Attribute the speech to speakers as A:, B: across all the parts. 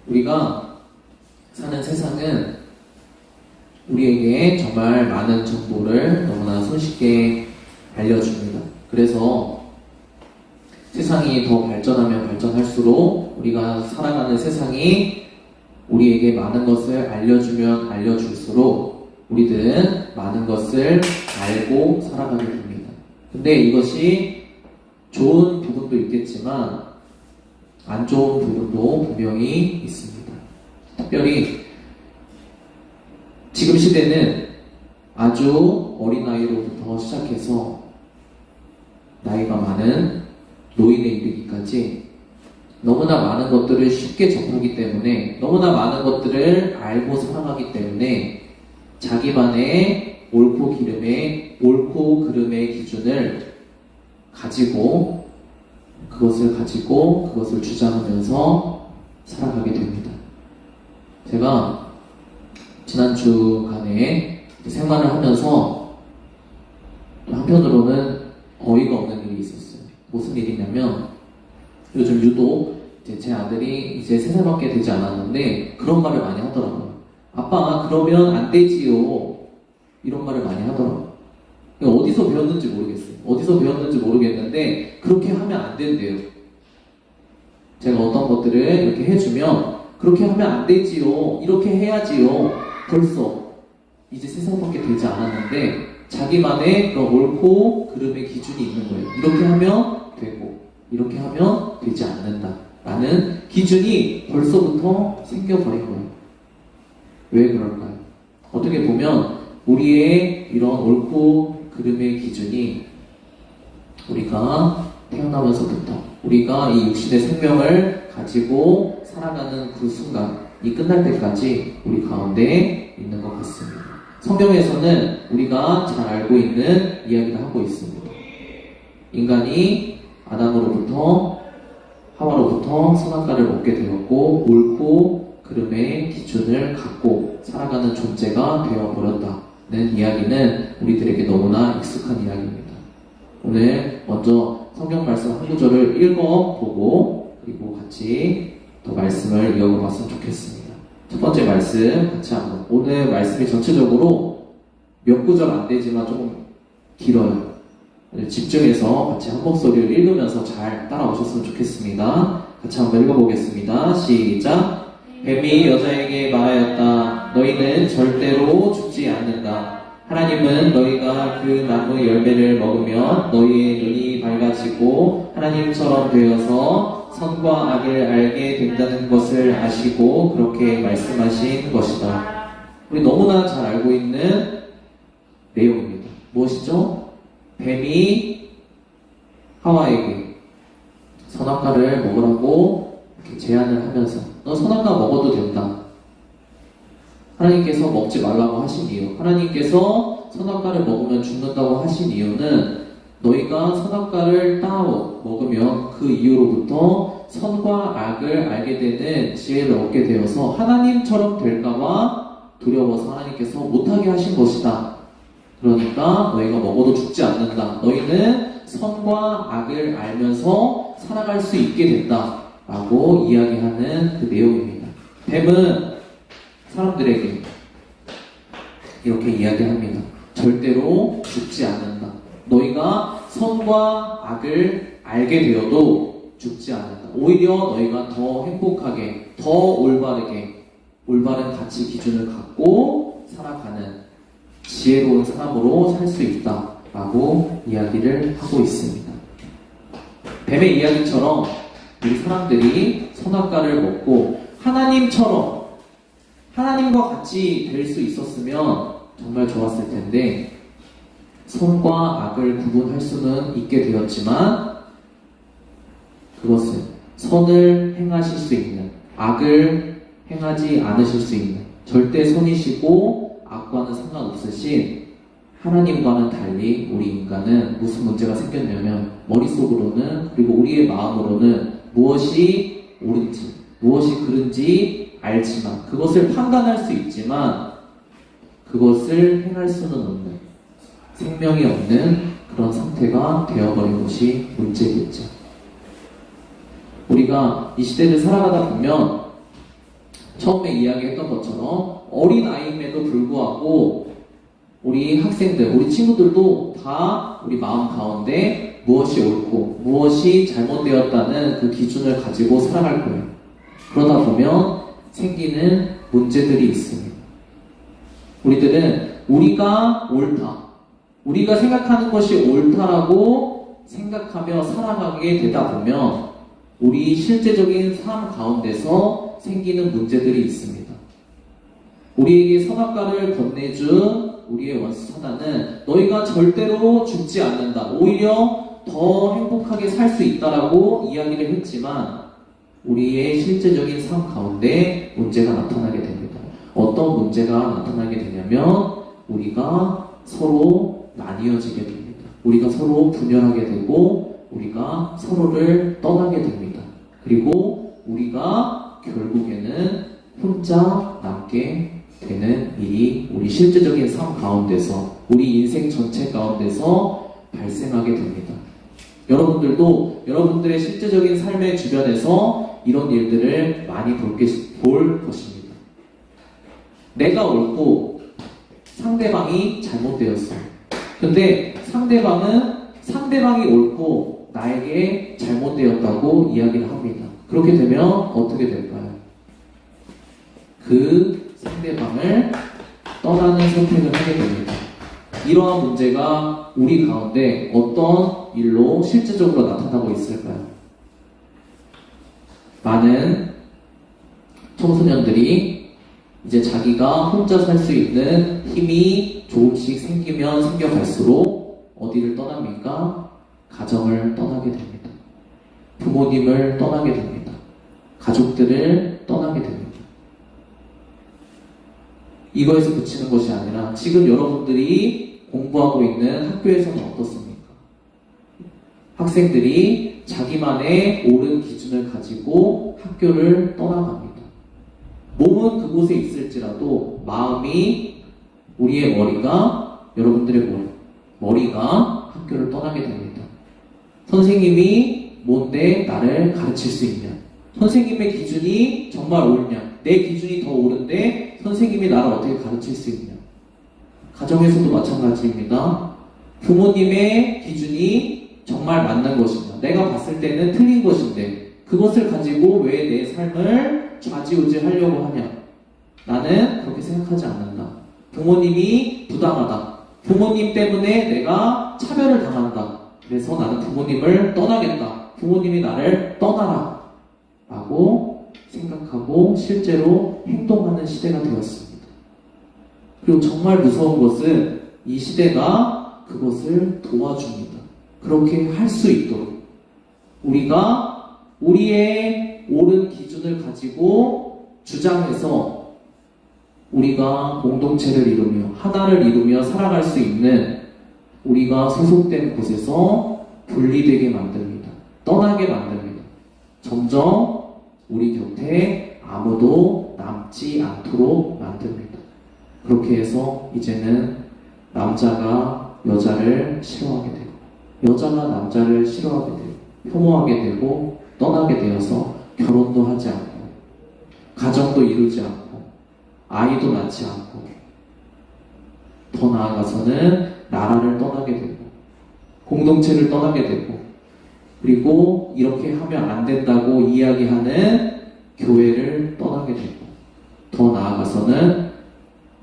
A: 우리가 사는 세상은 우리에게 정말 많은 정보를 너무나 손쉽게 알려줍니다. 그래서 세상이 더 발전하면 발전할수록 우리가 살아가는 세상이 우리에게 많은 것을 알려주면 알려줄수록 우리들은 많은 것을 알고 살아가게 됩니다. 근데 이것이 좋은 부분도 있겠지만 안 좋은 부분도 분명히 있습니다. 특별히 지금 시대는 아주 어린 나이로부터 시작해서 나이가 많은 노인에 이르기까지 너무나 많은 것들을 쉽게 접하기 때문에, 너무나 많은 것들을 알고 살아가기 때문에 자기만의 옳고 그름의 기준을 가지고 그것을 주장하면서 살아가게 됩니다. 제가 지난 주간에 생활을 하면서 한편으로는 어이가 없는 일이 있었어요. 무슨 일이냐면 요즘 유독 제 아들이 이제 3살밖에 되지 않았는데 그런 말을 많이 하더라고요. 아빠 그러면 안 되지요. 이런 말을 많이 하더라고요. 어디서 배웠는지 모르겠어요. 어디서 배웠는지 모르겠는데 그렇게 하면 안 된대요. 제가 어떤 것들을 이렇게 해주면 그렇게 하면 안 되지요. 이렇게 해야지요. 벌써 이제 3살밖에 되지 않았는데 자기만의 그런 옳고 그름의 기준이 있는 거예요. 이렇게 하면 되고 이렇게 하면 되지 않는다 라는 기준이 벌써부터 생겨버린 거예요. 왜 그럴까요? 어떻게 보면 우리의 이런 옳고 그름의 기준이 우리가 태어나면서부터 우리가 이 육신의 생명을 가지고 살아가는 그 순간이 끝날 때까지 우리 가운데 있는 것 같습니다. 성경에서는 우리가 잘 알고 있는 이야기를 하고 있습니다. 인간이 아담으로부터 하와로부터 선악과를 먹게 되었고 옳고 그름의 기준을 갖고 살아가는 존재가 되어버렸다는 이야기는 우리들에게 너무나 익숙한 이야기입니다. 오늘 먼저 성경 말씀 한 구절을 읽어보고 그리고 같이 또 말씀을 이어가봤으면 좋겠습니다. 첫 번째 말씀 같이 한번. 오늘 말씀이 전체적으로 몇 구절 안 되지만 조금 길어요. 집중해서 같이 한 목소리를 읽으면서 잘 따라오셨으면 좋겠습니다. 같이 한번 읽어보겠습니다. 시작. 뱀이 여자에게 말하였다. 너희는 절대로 죽지 않는다. 하나님은 너희가 그 나무 열매를 먹으면 너희의 눈이 밝아지고 하나님처럼 되어서 선과 악을 알게 된다는 것을 아시고 그렇게 말씀하신 것이다. 우리 너무나 잘 알고 있는 내용입니다. 무엇이죠? 뱀이 하와에게 선악과를 먹으라고 이렇게 제안을 하면서 너 선악과 먹어도 된다. 하나님께서 먹지 말라고 하신 이유, 하나님께서 선악과를 먹으면 죽는다고 하신 이유는 너희가 선악과를 따 먹으면 그 이후로부터 선과 악을 알게 되는 지혜를 얻게 되어서 하나님처럼 될까봐 두려워서 하나님께서 못하게 하신 것이다. 그러니까 너희가 먹어도 죽지 않는다. 너희는 선과 악을 알면서 살아갈 수 있게 된다. 라고 이야기하는 그 내용입니다. 뱀은 사람들에게 이렇게 이야기합니다. 절대로 죽지 않는다. 너희가 선과 악을 알게 되어도 죽지 않는다. 오히려 너희가 더 행복하게, 더 올바른 가치 기준을 갖고 살아가는 지혜로운 사람으로 살 수 있다. 라고 이야기를 하고 있습니다. 뱀의 이야기처럼 우리 사람들이 선악과를 먹고 하나님과 같이 될 수 있었으면 정말 좋았을 텐데 선과 악을 구분할 수는 있게 되었지만 그것은 선을 행하실 수 있는, 악을 행하지 않으실 수 있는 절대 선이시고 악과는 상관없으신 하나님과는 달리 우리 인간은 무슨 문제가 생겼냐면 머릿속으로는 그리고 우리의 마음으로는 무엇이 옳은지 무엇이 그른지 알지만 그것을 판단할 수 있지만 그것을 행할 수는 없는 생명이 없는 그런 상태가 되어버린 것이 문제겠죠. 우리가 이 시대를 살아가다 보면 처음에 이야기했던 것처럼 어린 아이임에도 불구하고 우리 학생들, 우리 친구들도 다 우리 마음 가운데 무엇이 옳고 무엇이 잘못되었다는 그 기준을 가지고 살아갈 거예요. 그러다 보면 생기는 문제들이 있습니다. 우리들은 우리가 옳다, 우리가 생각하는 것이 옳다라고 생각하며 살아가게 되다 보면 우리 실제적인 삶 가운데서 생기는 문제들이 있습니다. 우리에게 선악과를 건네준 우리의 원수 사단은 너희가 절대로 죽지 않는다, 오히려 더 행복하게 살 수 있다라고 이야기를 했지만 우리의 실제적인 삶 가운데 문제가 나타나게 됩니다. 어떤 문제가 나타나게 되냐면 우리가 서로 나뉘어지게 됩니다. 우리가 서로 분열하게 되고 우리가 서로를 떠나게 됩니다. 그리고 우리가 결국에는 혼자 남게 되는 일이 우리 실제적인 삶 가운데서, 우리 인생 전체 가운데서 발생하게 됩니다. 여러분들도 여러분들의 실제적인 삶의 주변에서 이런 일들을 많이 볼 것입니다. 내가 옳고 상대방이 잘못되었어요. 근데 상대방이 옳고 나에게 잘못되었다고 이야기를 합니다. 그렇게 되면 어떻게 될까요? 그 상대방을 떠나는 선택을 하게 됩니다. 이러한 문제가 우리 가운데 어떤 일로 실제적으로 나타나고 있을까요? 많은 청소년들이 이제 자기가 혼자 살 수 있는 힘이 조금씩 생겨갈수록 어디를 떠납니까? 가정을 떠나게 됩니다. 부모님을 떠나게 됩니다. 가족들을 떠나게 됩니다. 이거에서 그치는 것이 아니라 지금 여러분들이 공부하고 있는 학교에서는 어떻습니까? 학생들이 자기만의 옳은 기준을 가지고 학교를 떠나갑니다. 몸은 그곳에 있을지라도 마음이, 우리의 머리가, 여러분들의 머리가 학교를 떠나게 됩니다. 선생님이 뭔데 나를 가르칠 수 있냐? 선생님의 기준이 정말 옳냐? 내 기준이 더 옳은데 선생님이 나를 어떻게 가르칠 수 있냐? 가정에서도 마찬가지입니다. 부모님의 기준이 정말 맞는 것이냐? 내가 봤을 때는 틀린 것인데 그것을 가지고 왜 내 삶을 좌지우지하려고 하냐? 나는 그렇게 생각하지 않는다. 부모님이 부당하다. 부모님 때문에 내가 차별을 당한다. 그래서 나는 부모님을 떠나겠다. 부모님이 나를 떠나라. 라고 생각하고 실제로 행동하는 시대가 되었습니다. 그리고 정말 무서운 것은 이 시대가 그것을 도와줍니다. 그렇게 할 수 있도록 우리가 우리의 옳은 기준을 가지고 주장해서 우리가 공동체를 이루며 하나를 이루며 살아갈 수 있는, 우리가 소속된 곳에서 분리되게 만듭니다. 떠나게 만듭니다. 점점 우리 곁에 아무도 남지 않도록 만듭니다. 그렇게 해서 이제는 남자가 여자를 싫어하게 되고 여자가 남자를 싫어하게 되고 혐오하게 되고 떠나게 되어서 결혼도 하지 않고 가정도 이루지 않고 아이도 낳지 않고 더 나아가서는 나라를 떠나게 되고 공동체를 떠나게 되고 그리고 이렇게 하면 안 된다고 이야기하는 교회를 떠나게 되고 더 나아가서는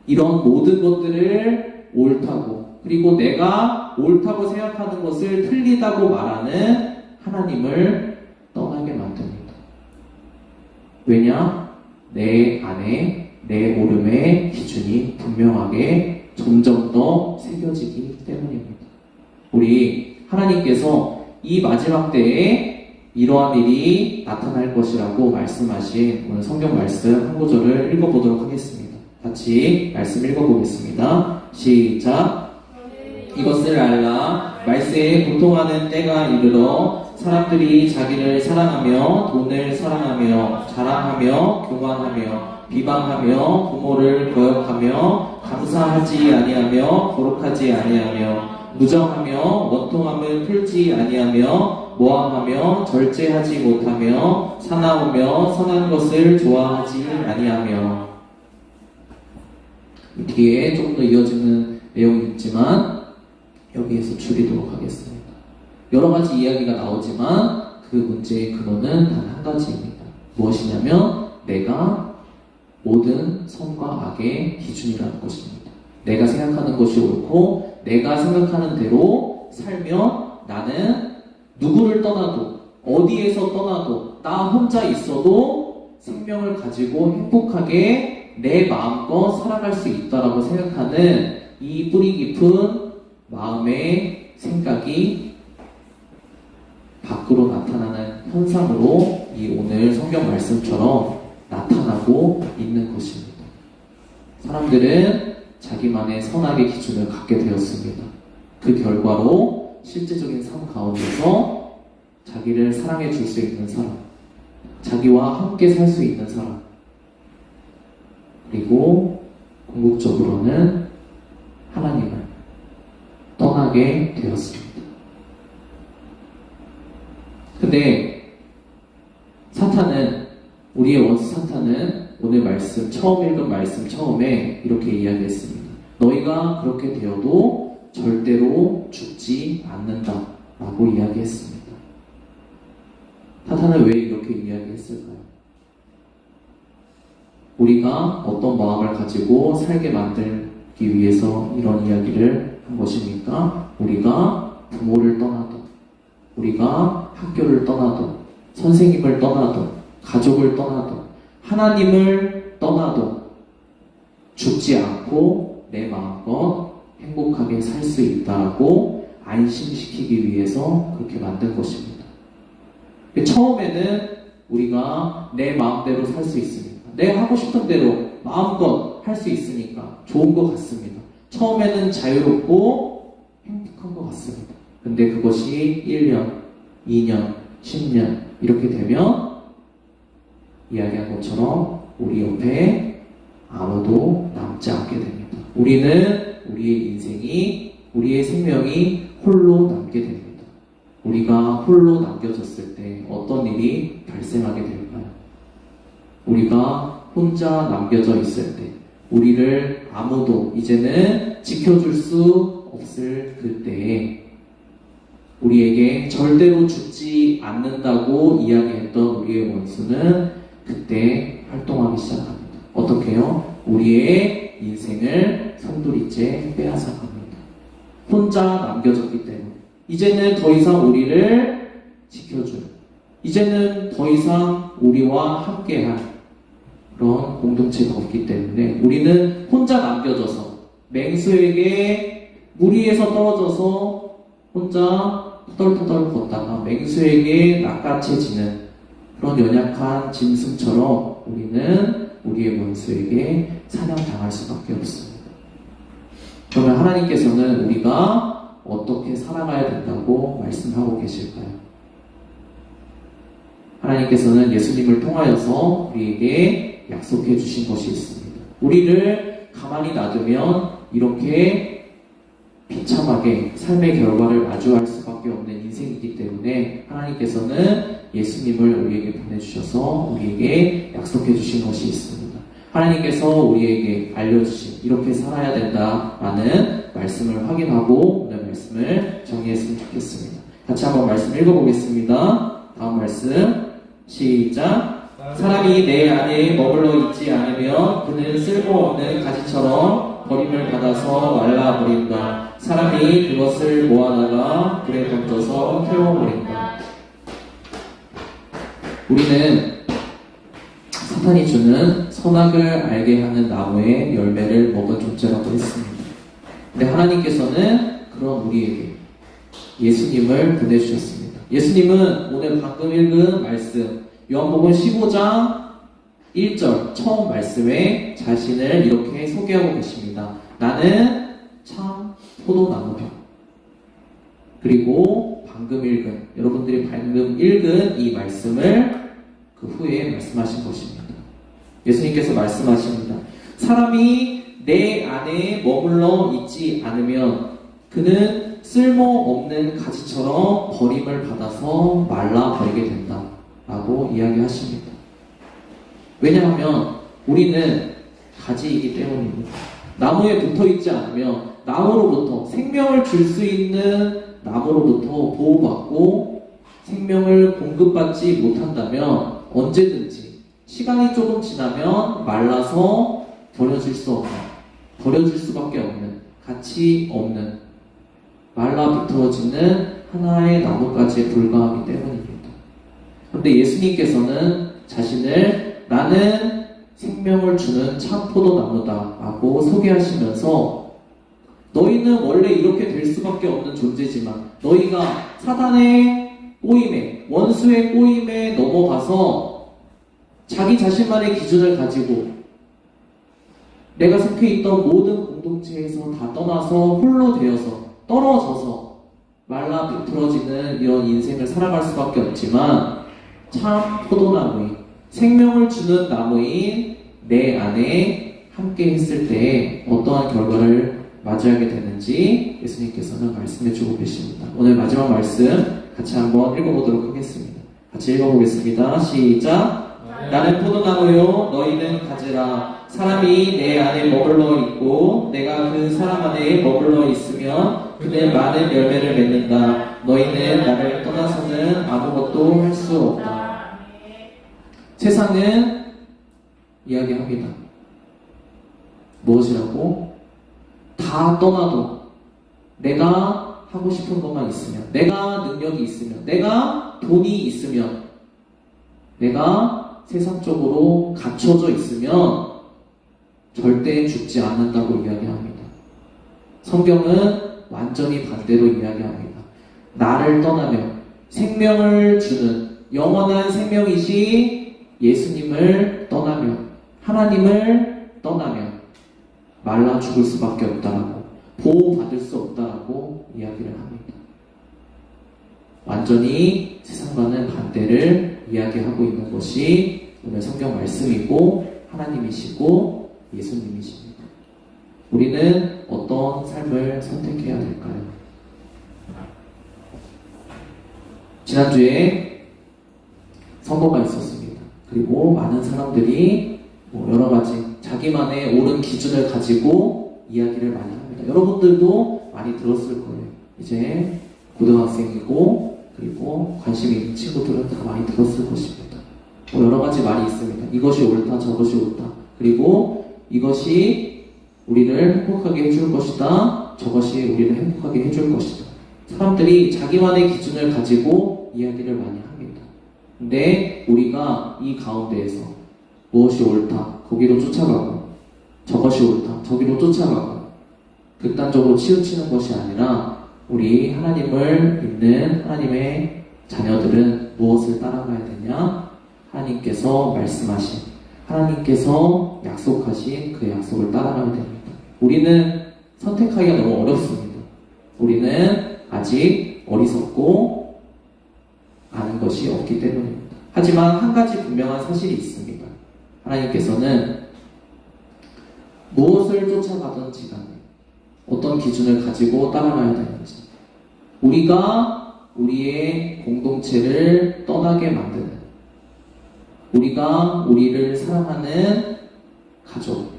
A: 이런 모든 것들을 옳다고 그리고 내가 옳다고 생각하는 것을 틀리다고 말하는 하나님을 떠나게 만듭니다. 왜냐? 내 안에 내 오름의 기준이 분명하게 점점 더 새겨지기 때문입니다. 우리 하나님께서 이 마지막 때에 이러한 일이 나타날 것이라고 말씀하신 오늘 성경 말씀 한 구절을 읽어보도록 하겠습니다. 같이 말씀 읽어보겠습니다. 시작. 이것을 알라. 말세에 고통하는 때가 이르러 사람들이 자기를 사랑하며 돈을 사랑하며 자랑하며 교만하며 비방하며 부모를 거역하며 감사하지 아니하며 거룩하지 아니하며 무정하며 원통함을 풀지 아니하며 모함하며 절제하지 못하며 사나우며 선한 것을 좋아하지 아니하며. 뒤에 조금 더 이어지는 내용이 있지만 여기에서 줄이도록 하겠습니다. 여러 가지 이야기가 나오지만 그 문제의 근원은 단 한 가지입니다. 무엇이냐면 내가 모든 선과 악의 기준이라는 것입니다. 내가 생각하는 것이 옳고 내가 생각하는 대로 살면 나는 누구를 떠나도 어디에서 떠나도 나 혼자 있어도 생명을 가지고 행복하게 내 마음껏 살아갈 수 있다라고 생각하는 이 뿌리 깊은 마음의 생각이 밖으로 나타나는 현상으로 이 오늘 성경 말씀처럼 나타나고 있는 것입니다. 사람들은 자기만의 선악의 기준을 갖게 되었습니다. 그 결과로 실제적인 삶 가운데서 자기를 사랑해 줄 수 있는 사람, 자기와 함께 살 수 있는 사람, 그리고 궁극적으로는 하나님을 떠나게 되었습니다. 근데 사탄은, 우리의 원수 사탄은 오늘 말씀, 처음 읽은 말씀 처음에 이렇게 이야기했습니다. 너희가 그렇게 되어도 절대로 죽지 않는다 라고 이야기했습니다. 사탄은 왜 이렇게 이야기했을까요? 우리가 어떤 마음을 가지고 살게 만들기 위해서 이런 이야기를 한 것입니까? 우리가 부모를 떠나도, 우리가 학교를 떠나도, 선생님을 떠나도, 가족을 떠나도, 하나님을 떠나도 죽지 않고 내 마음껏 행복하게 살 수 있다고 안심시키기 위해서 그렇게 만든 것입니다. 처음에는 우리가 내 마음대로 살 수 있으니까, 내 하고 싶은 대로 마음껏 할 수 있으니까 좋은 것 같습니다. 처음에는 자유롭고 행복한 것 같습니다. 근데 그것이 1년, 2년, 10년 이렇게 되면 이야기한 것처럼 우리 옆에 아무도 남지 않게 됩니다. 우리는 우리의 인생이, 우리의 생명이 홀로 남게 됩니다. 우리가 홀로 남겨졌을 때 어떤 일이 발생하게 될까요? 우리가 혼자 남겨져 있을 때, 우리를 아무도 이제는 지켜줄 수 없을 그때에 우리에게 절대로 죽지 않는다고 이야기했던 우리의 원수는 그때 활동하기 시작합니다. 어떻게요? 우리의 인생을 송두리째 빼앗아갑니다. 혼자 남겨졌기 때문에 이제는 더 이상 우리를 지켜줄, 이제는 더 이상 우리와 함께할 그런 공동체가 없기 때문에 우리는 혼자 남겨져서 맹수에게 무리에서 떨어져서 혼자 터덜터덜 걷다가 맹수에게 낚아채지는 그런 연약한 짐승처럼 우리는 우리의 원수에게 사냥당할 수밖에 없습니다. 그러면 하나님께서는 우리가 어떻게 살아가야 된다고 말씀하고 계실까요? 하나님께서는 예수님을 통하여서 우리에게 약속해 주신 것이 있습니다. 우리를 가만히 놔두면 이렇게 비참하게 삶의 결과를 마주할 수밖에 없는 인생이기 때문에 하나님께서는 예수님을 우리에게 보내주셔서 우리에게 약속해 주신 것이 있습니다. 하나님께서 우리에게 알려주신 이렇게 살아야 된다라는 말씀을 확인하고 오늘 말씀을 정리했으면 좋겠습니다. 같이 한번 말씀 읽어보겠습니다. 다음 말씀 시작. 사람이 내 안에 머물러 있지 않으면 그는 쓸모없는 가지처럼 버림을 받아서 말라버린다. 사람이 그것을 모아다가 불에 던져서 태워버린다. 우리는 사탄이 주는 선악을 알게 하는 나무의 열매를 먹은 존재라고 했습니다. 근데 하나님께서는 그런 우리에게 예수님을 보내주셨습니다. 예수님은 오늘 방금 읽은 말씀 요한복음 15장 1절 처음 말씀에 자신을 이렇게 소개하고 계십니다. 나는 참 포도나무다. 그리고 방금 읽은, 여러분들이 방금 읽은 이 말씀을 그 후에 말씀하신 것입니다. 예수님께서 말씀하십니다. 사람이 내 안에 머물러 있지 않으면 그는 쓸모없는 가지처럼 버림을 받아서 말라버리게 된다 라고 이야기하십니다. 왜냐하면 우리는 가지이기 때문입니다. 나무에 붙어있지 않으면 나무로부터 생명을 줄 수 있는 나무로부터 보호받고 생명을 공급받지 못한다면 언제든지 시간이 조금 지나면 말라서 버려질 수밖에 없는, 가치 없는, 말라 비틀어지는 하나의 나무까지에 불과하기 때문입니다. 그런데 예수님께서는 자신을 나는 생명을 주는 참 포도나무다 라고 소개하시면서 너희는 원래 이렇게 될 수밖에 없는 존재지만 너희가 사단의 꼬임에, 원수의 꼬임에 넘어가서 자기 자신만의 기준을 가지고 내가 속해 있던 모든 공동체에서 다 떠나서 홀로 되어서 떨어져서 말라 비틀어지는 이런 인생을 살아갈 수밖에 없지만 참 포도나무인, 생명을 주는 나무인 내 안에 함께 했을 때 어떠한 결과를 맞이하게 되는지 예수님께서는 말씀해 주고 계십니다. 오늘 마지막 말씀 같이 한번 읽어보도록 하겠습니다. 같이 읽어보겠습니다. 시작. 나는 포도나무요 너희는 가지라. 사람이 내 안에 머물러 있고 내가 그 사람 안에 머물러 있으면 그는 많은 열매를 맺는다. 너희는 나를 떠나서는 아무것도 할 수 없다. 세상은 이야기합니다. 무엇이라고? 다 떠나도 내가 하고 싶은 것만 있으면, 내가 능력이 있으면, 내가 돈이 있으면, 내가 세상적으로 갖춰져 있으면 절대 죽지 않는다고 이야기합니다. 성경은 완전히 반대로 이야기합니다. 나를 떠나면, 생명을 주는 영원한 생명이신 예수님을 떠나면, 하나님을 떠나면 말라 죽을 수밖에 없다라고, 보호받을 수 없다라고 이야기를 합니다. 완전히 세상과는 반대를 이야기하고 있는 것이 오늘 성경 말씀이고 하나님이시고 예수님이십니다. 우리는 어떤 삶을 선택해야 될까요? 지난주에 선거가 있었습니다. 그리고 많은 사람들이 여러 가지 자기만의 옳은 기준을 가지고 이야기를 많이 합니다. 여러분들도 많이 들었을 거예요. 이제 고등학생이고 그리고 관심이 있는 친구들은 다 많이 들었을 것입니다. 여러 가지 말이 있습니다. 이것이 옳다, 저것이 옳다. 그리고 이것이 우리를 행복하게 해줄 것이다. 저것이 우리를 행복하게 해줄 것이다. 사람들이 자기만의 기준을 가지고 이야기를 많이 합니다. 근데 우리가 이 가운데에서 무엇이 옳다, 거기로 쫓아가고 저것이 옳다, 저기로 쫓아가고 극단적으로 치우치는 것이 아니라 우리 하나님을 믿는 하나님의 자녀들은 무엇을 따라가야 되냐? 하나님께서 말씀하신, 하나님께서 약속하신 그 약속을 따라가야 됩니다. 우리는 선택하기가 너무 어렵습니다. 우리는 아직 어리석고 아는 것이 없기 때문입니다. 하지만 한 가지 분명한 사실이 있습니다. 하나님께서는 무엇을 쫓아가든지 간에 어떤 기준을 가지고 따라가야 되는지, 우리가 우리의 공동체를 떠나게 만드는, 우리가 우리를 사랑하는 가족,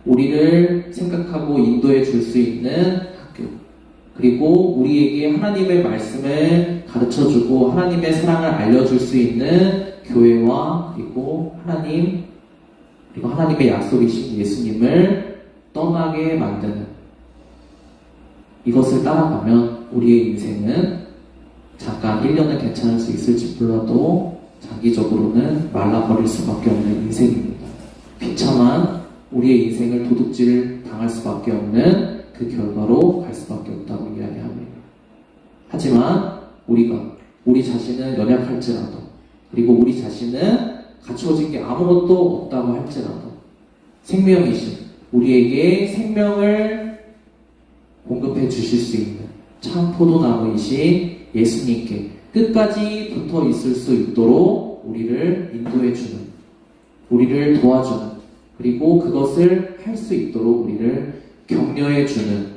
A: 우리를 생각하고 인도해 줄 수 있는 학교, 그리고 우리에게 하나님의 말씀을 가르쳐 주고 하나님의 사랑을 알려줄 수 있는 교회와 그리고 하나님의 약속이신 예수님을 떠나게 만드는, 이것을 따라가면 우리의 인생은 잠깐 1년은 괜찮을 수 있을지 몰라도 장기적으로는 말라버릴 수밖에 없는 인생입니다. 비참한 우리의 인생을 도둑질 당할 수밖에 없는 그 결과로 갈 수밖에 없다고 이야기합니다. 하지만 우리 자신은 연약할지라도, 그리고 우리 자신은 갖추어진 게 아무것도 없다고 할지라도 생명이신, 우리에게 생명을 공급해 주실 수 있는 참 포도나무이신 예수님께 끝까지 붙어 있을 수 있도록 우리를 인도해 주는, 우리를 도와주는, 그리고 그것을 할 수 있도록 우리를 격려해 주는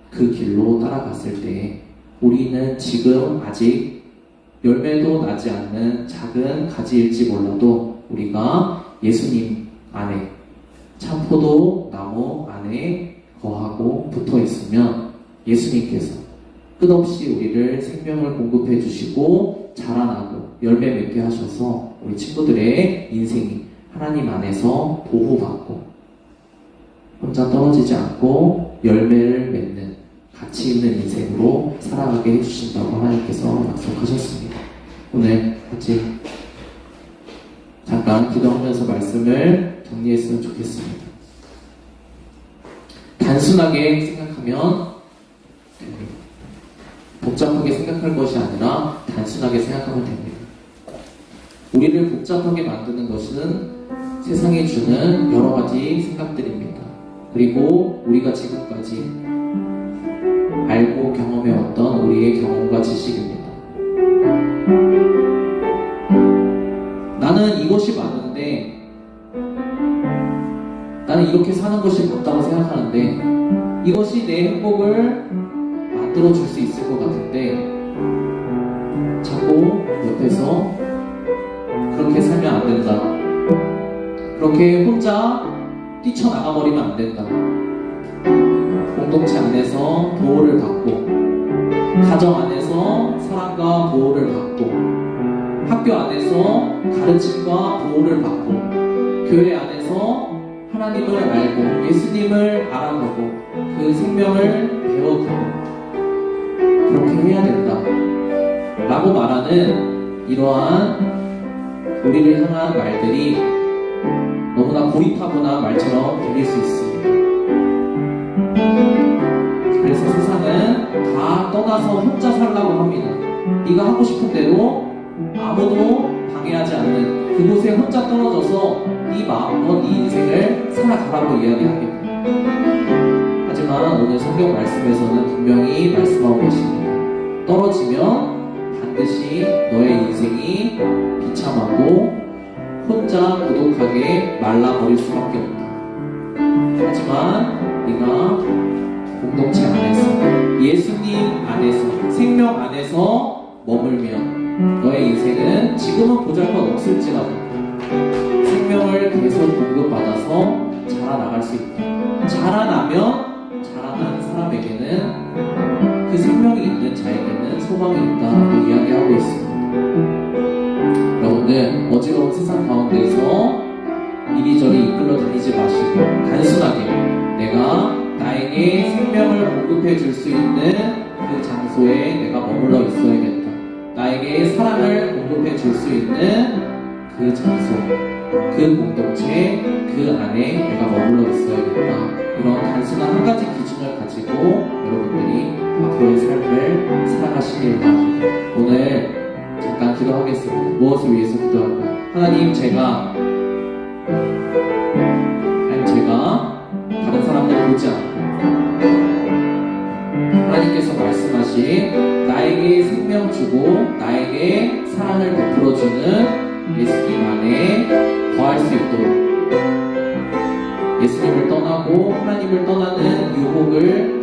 A: 그 길로 따라갔을 때 우리는 지금 아직 열매도 나지 않는 작은 가지일지 몰라도 우리가 예수님 안에 참포도 나무 안에 거하고 붙어 있으면 예수님께서 끝없이 우리를 생명을 공급해 주시고 자라나고 열매 맺게 하셔서 우리 친구들의 인생이 하나님 안에서 보호받고 혼자 떨어지지 않고 열매를 맺는 가치 있는 인생으로 살아가게 해주신다고 하나님께서 약속하셨습니다. 오늘 같이 잠깐 기도하면서 말씀을 정리했으면 좋겠습니다. 단순하게 생각하면 됩니다. 복잡하게 생각할 것이 아니라 단순하게 생각하면 됩니다. 우리를 복잡하게 만드는 것은 세상이 주는 여러 가지 생각들입니다. 그리고 우리가 지금까지 알고 경험해왔던 우리의 경험과 지식입니다. 나는 이것이 맞는데, 나는 이렇게 사는 것이 맞다고 생각하는데, 이것이 내 행복을 만들어줄 수 있을 것 같은데, 자꾸 옆에서 그렇게 살면 안 된다. 그렇게 혼자 뛰쳐나가버리면 안 된다. 공동체 안에서 보호를 받고, 가정 안에서 사랑과 보호를 받고, 학교 안에서 가르침과 보호를 받고, 교회 안에서 하나님을 알고 예수님을 알아보고 그 생명을 배워가고 그렇게 해야 된다 라고 말하는 이러한 우리를 향한 말들이 너무나 고리타분한 말처럼 들릴 수 있습니다. 그래서 세상은 다 떠나서 혼자 살라고 합니다. 네가 하고 싶은 대로 아무도 방해하지 않는 그곳에 혼자 떨어져서 네 마음으로 네 인생을 살아가라고 이야기합니다. 하지만 오늘 성경 말씀에서는 분명히 말씀하고 계십니다. 떨어지면 반드시 너의 인생이 비참하고 혼자 고독하게 말라버릴 수밖에 없다. 하지만 네가 공동체 안에서 예수님 안에서 생명 안에서 머물면 너의 인생은 지금은 보잘것 없을지라도 생명을 계속 공급받아서 자라나갈 수 있다. 자라나면 자라난 사람에게는 그 생명이 있는 자에게는 소망이 있다고 이야기하고 있습니다. 여러분들 어지러운 세상 가운데서 이리저리 이끌러 다니지 마시고 단순하게 내가 나에게 생명을 공급해 줄 수 있는 그 장소에 내가 머물러 있어야겠다. 나에게 사랑을 공급해 줄 수 있는 그 장소, 그 공동체, 그 안에 내가 머물러 있어야겠다. 이런 단순한 한 가지 기준을 가지고 여러분들이 앞으로의 삶을 살아가시길 바랍니다. 오늘 잠깐 기도하겠습니다. 무엇을 위해서 기도할까요? 하나님, 제가 다른 사람들 보지 않고 하나님께서 말씀하신 나에게 생명 주고 나에게 사랑을 베풀어 주는 예수님 안에 거할 수 있도록 예수님을 떠나고 하나님을 떠나는 유혹을